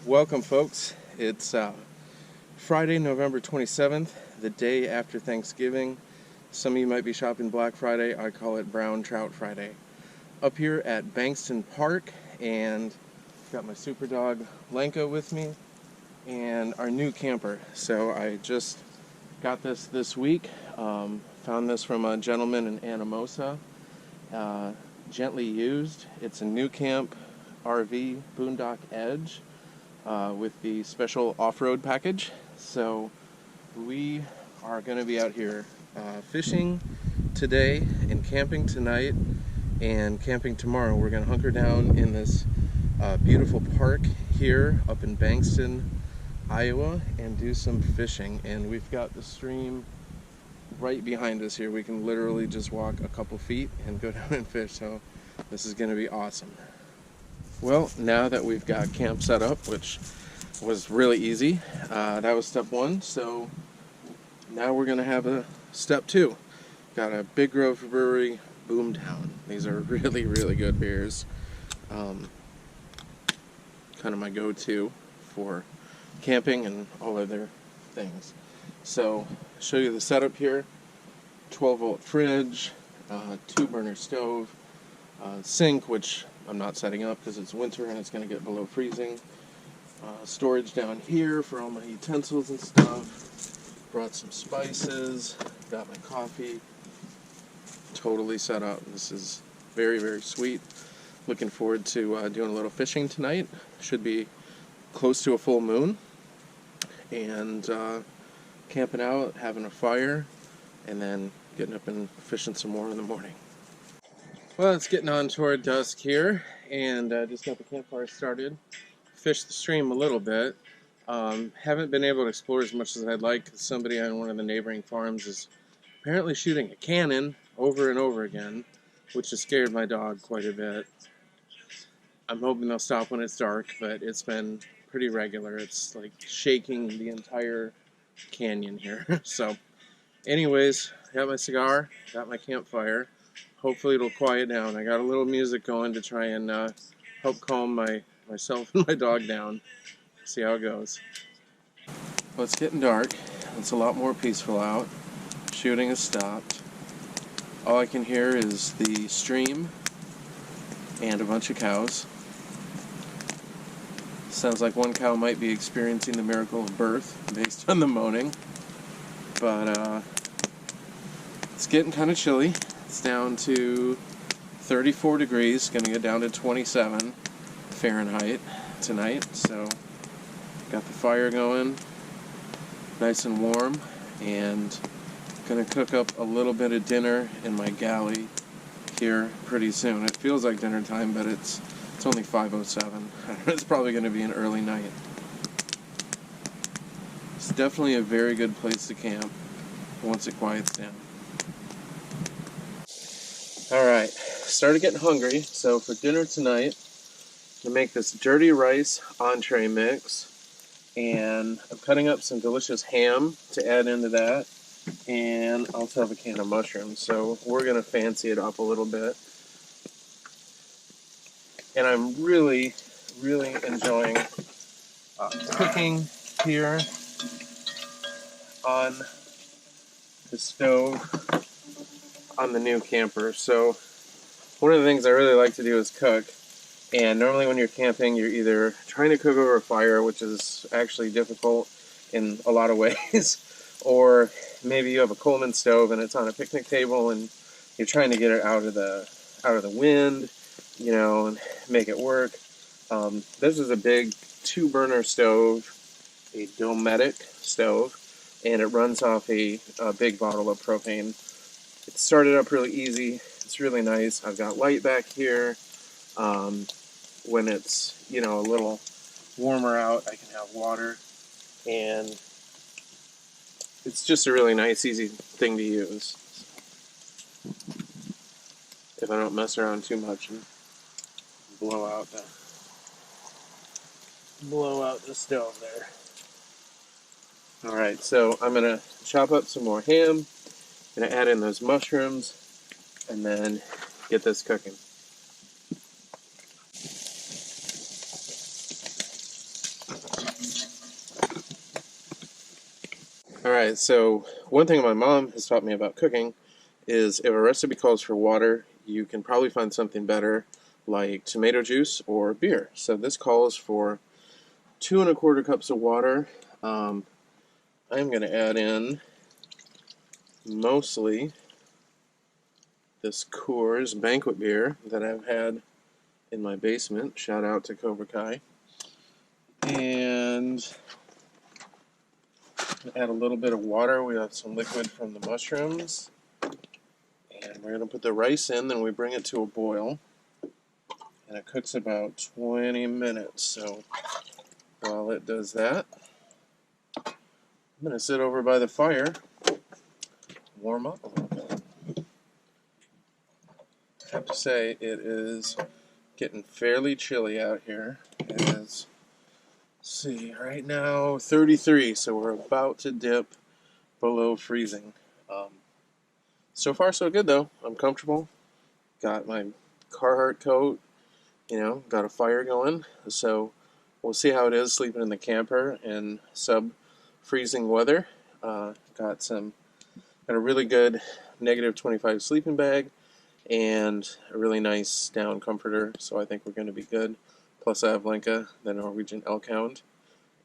Welcome, folks. It's Friday, November 27th, the day after Thanksgiving. Some of you might be shopping Black Friday. I call it Brown Trout Friday. Up here at Bankston Park, and got my super dog Lenka with me and our new camper. So I just got this week. Found this from a gentleman in Anamosa. Gently used. It's a NuCamp RV Boondock Edge. With the special off-road package. So we are going to be out here fishing today and camping tonight and camping tomorrow. We're going to hunker down in this beautiful park here up in Bankston, Iowa, and do some fishing. And we've got the stream right behind us here. We can literally just walk a couple feet and go down and fish. So this is going to be awesome. Well, now that we've got camp set up, which was really easy, that was step one, so now we're going to have a step two. Got a Big Grove Brewery Boomtown. These are really, really good beers. Kind of my go-to for camping and all other things. So, show you the setup here. 12-volt fridge, 2-burner stove, sink, which I'm not setting up because it's winter and it's going to get below freezing. Storage down here for all my utensils and stuff. Brought some spices. Got my coffee. Totally set up. This is very, very sweet. Looking forward to doing a little fishing tonight. Should be close to a full moon. And camping out, having a fire, and then getting up and fishing some more in the morning. Well, it's getting on toward dusk here, and just got the campfire started. Fished the stream a little bit. Haven't been able to explore as much as I'd like, because somebody on one of the neighboring farms is apparently shooting a cannon over and over again, which has scared my dog quite a bit. I'm hoping they'll stop when it's dark, but it's been pretty regular. It's like shaking the entire canyon here. So, anyways, got my cigar, got my campfire. Hopefully it'll quiet down. I got a little music going to try and help calm myself and my dog down. See how it goes. Well, it's getting dark. It's a lot more peaceful out. Shooting has stopped. All I can hear is the stream and a bunch of cows. Sounds like one cow might be experiencing the miracle of birth based on the moaning. But it's getting kind of chilly. It's down to 34 degrees, going to get down to 27 Fahrenheit tonight. So, got the fire going, nice and warm, and going to cook up a little bit of dinner in my galley here pretty soon. It feels like dinner time, but it's only 5:07. It's probably going to be an early night. It's definitely a very good place to camp once it quiets down. Alright, started getting hungry, so for dinner tonight, I'm going to make this dirty rice entree mix, and I'm cutting up some delicious ham to add into that, and I also have a can of mushrooms, so we're going to fancy it up a little bit. And I'm really, really enjoying cooking here on the stove on the new camper. So one of the things I really like to do is cook, and normally when you're camping you're either trying to cook over a fire, which is actually difficult in a lot of ways, or maybe you have a Coleman stove and it's on a picnic table and you're trying to get it out of the wind, you know, and make it work. This is a big 2-burner stove, a Dometic stove, and it runs off a big bottle of propane. It started up really easy. It's really nice. I've got light back here. When it's, you know, a little warmer out, I can have water. And it's just a really nice, easy thing to use. If I don't mess around too much and blow out the stove there. Alright, so I'm going to chop up some more ham. Going to add in those mushrooms and then get this cooking. Alright, so one thing my mom has taught me about cooking is if a recipe calls for water, you can probably find something better like tomato juice or beer. So this calls for 2¼ cups of water. I'm going to add in mostly this Coors banquet beer that I've had in my basement. Shout out to Cobra Kai. And add a little bit of water. We have some liquid from the mushrooms. And we're going to put the rice in, then we bring it to a boil. And it cooks about 20 minutes. So while it does that, I'm going to sit over by the fire, warm up a little bit. I have to say, it is getting fairly chilly out here. It is, let's see, right now 33, so we're about to dip below freezing. So far so good though. I'm comfortable. Got my Carhartt coat, got a fire going. So we'll see how it is sleeping in the camper in sub-freezing weather. Got a really good -25 sleeping bag and a really nice down comforter, so I think we're going to be good. Plus I have Lenka, the Norwegian elk hound,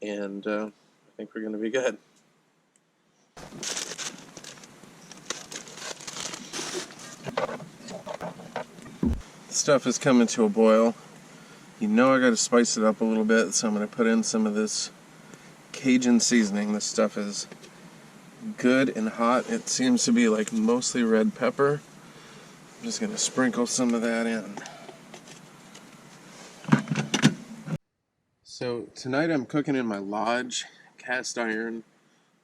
and I think we're going to be good. Stuff is coming to a boil. I got to spice it up a little bit, so I'm going to put in some of this Cajun seasoning. This stuff is good and hot. It seems to be like mostly red pepper. I'm just going to sprinkle some of that in. So tonight I'm cooking in my Lodge cast iron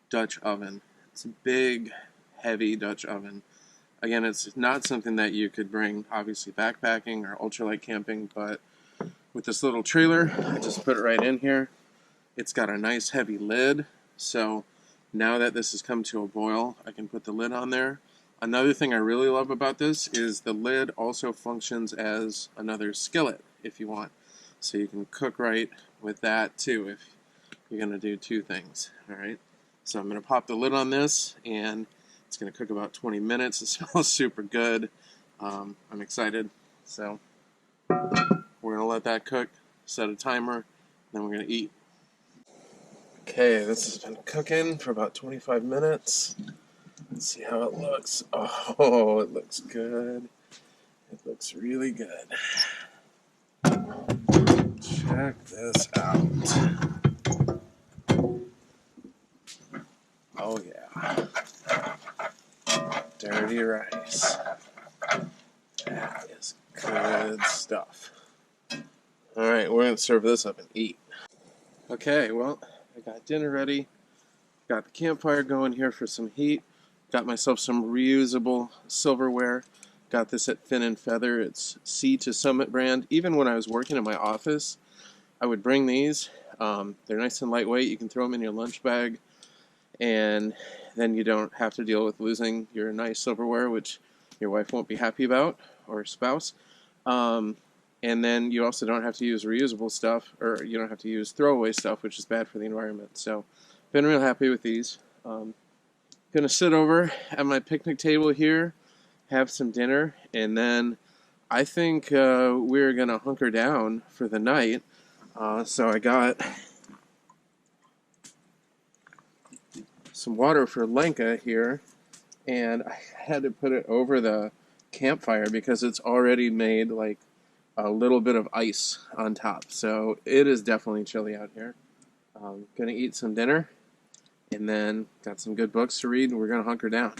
Dutch oven. It's a big, heavy Dutch oven. Again, it's not something that you could bring, obviously, backpacking or ultralight camping, but with this little trailer, I just put it right in here. It's got a nice heavy lid, so now that this has come to a boil, I can put the lid on there. Another thing I really love about this is the lid also functions as another skillet, if you want. So you can cook right with that, too, if you're going to do two things, all right? So I'm going to pop the lid on this, and it's going to cook about 20 minutes. It smells super good. I'm excited. So we're going to let that cook, set a timer, then we're going to eat. Okay, this has been cooking for about 25 minutes. Let's see how it looks. Oh, it looks good. It looks really good. Check this out. Oh, yeah. Dirty rice. That is good stuff. Alright, we're going to serve this up and eat. Okay, well, I got dinner ready. Got the campfire going here for some heat. Got myself some reusable silverware. Got this at Fin and Feather. It's Sea to Summit brand. Even when I was working in my office, I would bring these. They're nice and lightweight. You can throw them in your lunch bag. And then you don't have to deal with losing your nice silverware, which your wife won't be happy about, or spouse. And then you also don't have to use reusable stuff, or you don't have to use throwaway stuff, which is bad for the environment. So, been real happy with these. Gonna sit over at my picnic table here, have some dinner, and then I think we're gonna hunker down for the night. So I got some water for Lenka here, and I had to put it over the campfire because it's already made like a little bit of ice on top, so it is definitely chilly out here. Gonna eat some dinner, and then got some good books to read, and we're gonna hunker down.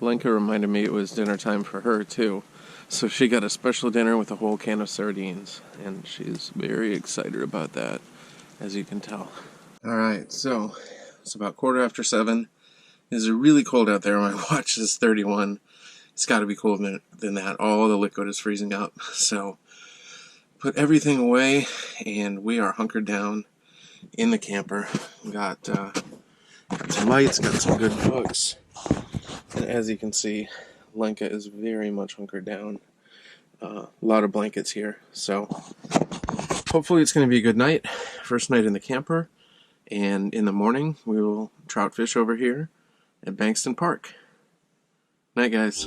Lenka reminded me it was dinner time for her too, so she got a special dinner with a whole can of sardines, and she's very excited about that, as you can tell. Alright, so it's about 7:15. It is really cold out there. My watch is 31. It's got to be colder than that. All the liquid is freezing up. So put everything away, and we are hunkered down in the camper. Got some lights, got some good books. And as you can see, Lenka is very much hunkered down. A lot of blankets here. So hopefully it's going to be a good night. First night in the camper. And in the morning, we will trout fish over here at Bankston Park. Night, guys.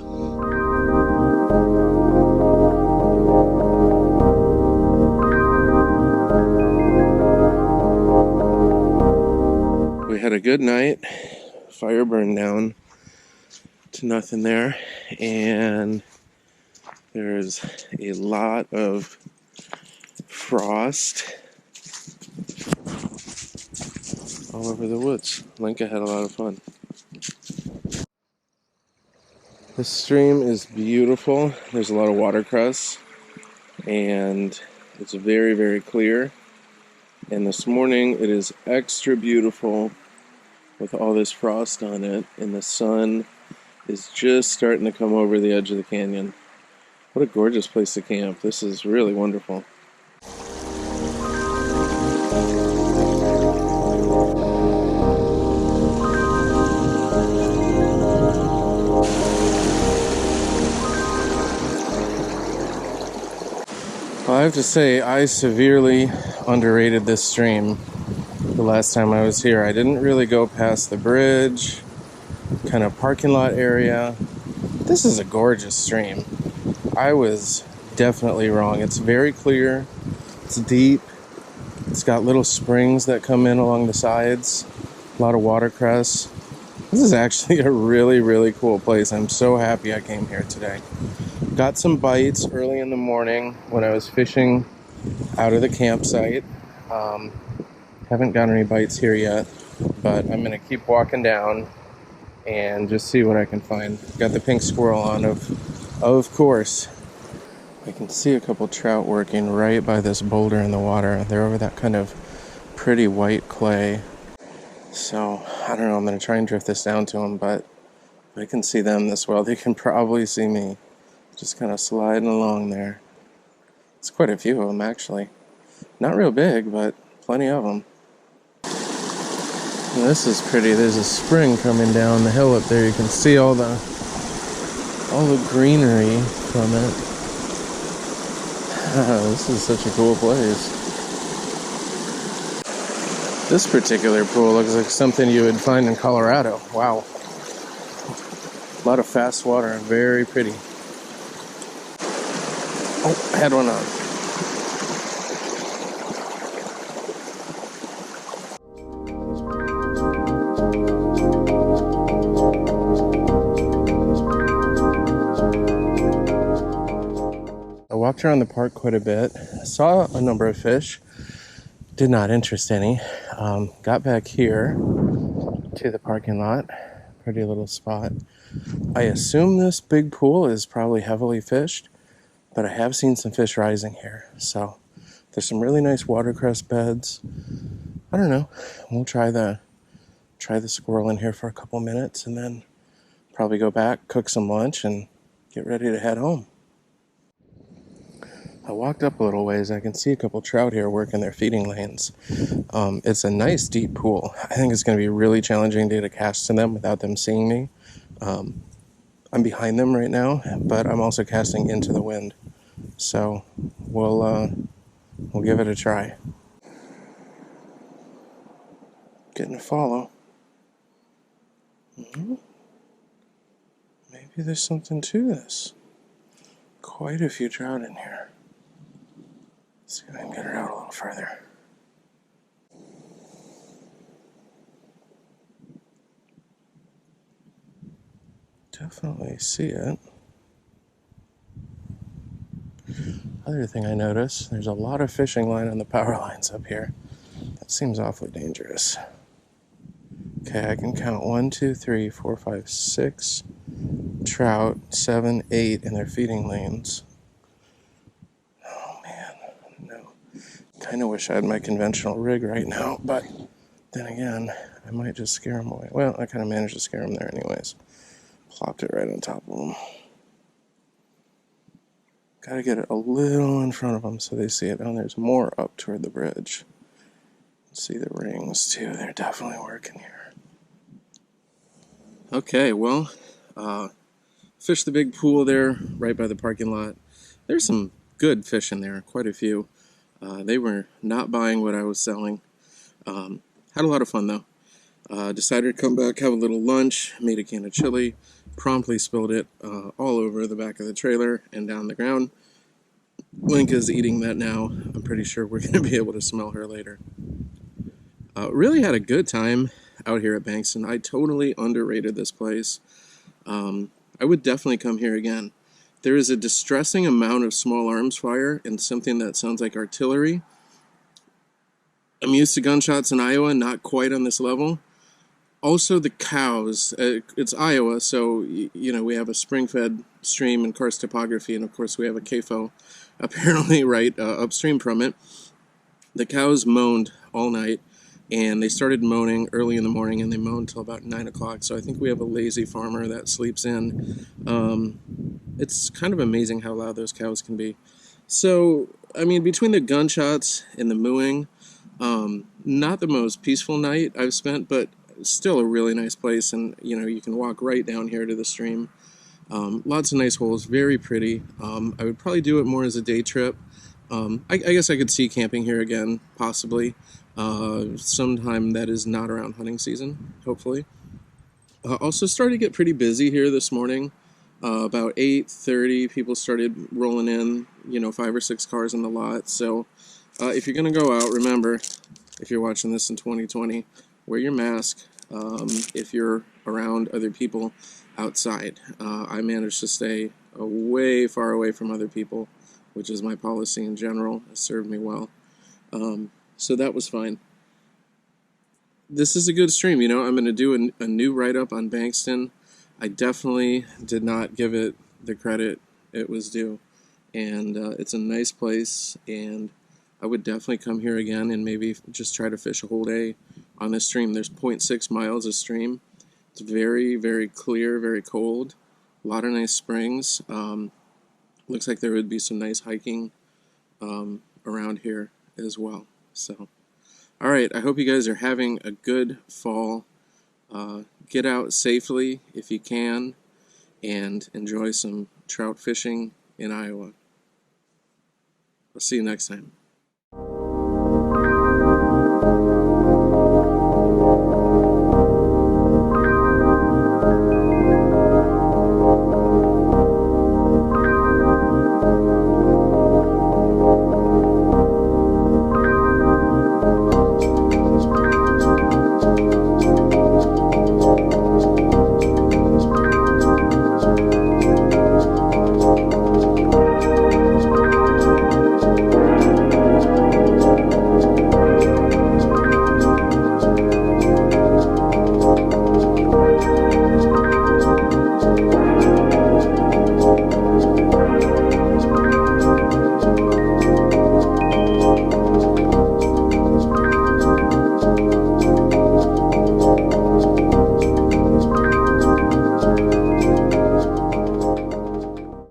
We had a good night. Fire burned down to nothing there, and there's a lot of frost all over the woods. Linka had a lot of fun. This stream is beautiful. There's a lot of watercress, and it's very, very clear. And this morning it is extra beautiful with all this frost on it, and the sun is just starting to come over the edge of the canyon. What a gorgeous place to camp. This is really wonderful. Well, I have to say, I severely underrated this stream the last time I was here. I didn't really go past the bridge, kind of parking lot area. This is a gorgeous stream. I was definitely wrong. It's very clear, it's deep, it's got little springs that come in along the sides, a lot of watercress. This is actually a really, really cool place. I'm so happy I came here today. Got some bites early in the morning when I was fishing out of the campsite. Haven't got any bites here yet, but I'm gonna keep walking down and just see what I can find. Got the pink squirrel on, of course. I can see a couple trout working right by this boulder in the water. They're over that kind of pretty white clay. So, I don't know, I'm gonna try and drift this down to them, but if I can see them this well, they can probably see me. Just kind of sliding along there. It's quite a few of them, actually. Not real big, but plenty of them. And this is pretty. There's a spring coming down the hill up there. You can see all the greenery from it. This is such a cool place. This particular pool looks like something you would find in Colorado. Wow. A lot of fast water and very pretty. Oh, I had one on. I walked around the park quite a bit. Saw a number of fish. Did not interest any. Got back here to the parking lot. Pretty little spot. I assume this big pool is probably heavily fished, but I have seen some fish rising here. So there's some really nice watercress beds. I don't know. We'll try the squirrel in here for a couple minutes and then probably go back, cook some lunch, and get ready to head home. I walked up a little ways. I can see a couple trout here working their feeding lanes. It's a nice deep pool. I think it's going to be really challenging to get a cast to them without them seeing me. I'm behind them right now, but I'm also casting into the wind. So we'll give it a try. Getting a follow. Maybe there's something to this. Quite a few trout in here. Let's see if I can get her out a little further. Definitely see it. Other thing I noticed, there's a lot of fishing line on the power lines up here. That seems awfully dangerous. Okay, I can count 1, 2, 3, 4, 5, 6 trout, 7, 8 in their feeding lanes. Oh man, no. Kind of wish I had my conventional rig right now, but then again, I might just scare them away. Well, I kind of managed to scare them there anyways. Plopped it right on top of them. Gotta get it a little in front of them so they see it. Oh, there's more up toward the bridge. See the rings too. They're definitely working here. Okay, well, fished the big pool there right by the parking lot. There's some good fish in there, quite a few. They were not buying what I was selling. Had Had a lot of fun though. Decided to come back, have a little lunch, made a can of chili, promptly spilled it all over the back of the trailer and down the ground. Linka's eating that now. I'm pretty sure we're going to be able to smell her later. Really had a good time out here at Bankston. I totally underrated this place. I would definitely come here again. There is a distressing amount of small arms fire and something that sounds like artillery. I'm used to gunshots in Iowa, not quite on this level. Also, the cows. It's Iowa, so we have a spring-fed stream and karst topography, and of course we have a CAFO apparently right upstream from it. The cows moaned all night, and they started moaning early in the morning, and they moaned till about 9 o'clock. So I think we have a lazy farmer that sleeps in. It's kind of amazing how loud those cows can be. So, I mean, between the gunshots and the mooing, not the most peaceful night I've spent, but still a really nice place, and you can walk right down here to the stream. Lots of nice holes, very pretty. I would probably do it more as a day trip. I guess I could see camping here again, possibly, sometime that is not around hunting season, hopefully. Also started to get pretty busy here this morning. About 8:30, people started rolling in, 5 or 6 cars in the lot. So if you're going to go out, remember, if you're watching this in 2020, wear your mask if you're around other people outside. I managed to stay way far away from other people, which is my policy in general. It served me well. So that was fine. This is a good stream. I'm going to do a new write-up on Bankston. I definitely did not give it the credit it was due. And it's a nice place, and I would definitely come here again and maybe just try to fish a whole day on this stream. There's 0.6 miles of stream. It's very, very clear, very cold. A lot of nice springs. Looks like there would be some nice hiking around here as well. So, all right, I hope you guys are having a good fall. Get out safely if you can, and enjoy some trout fishing in Iowa. I'll see you next time.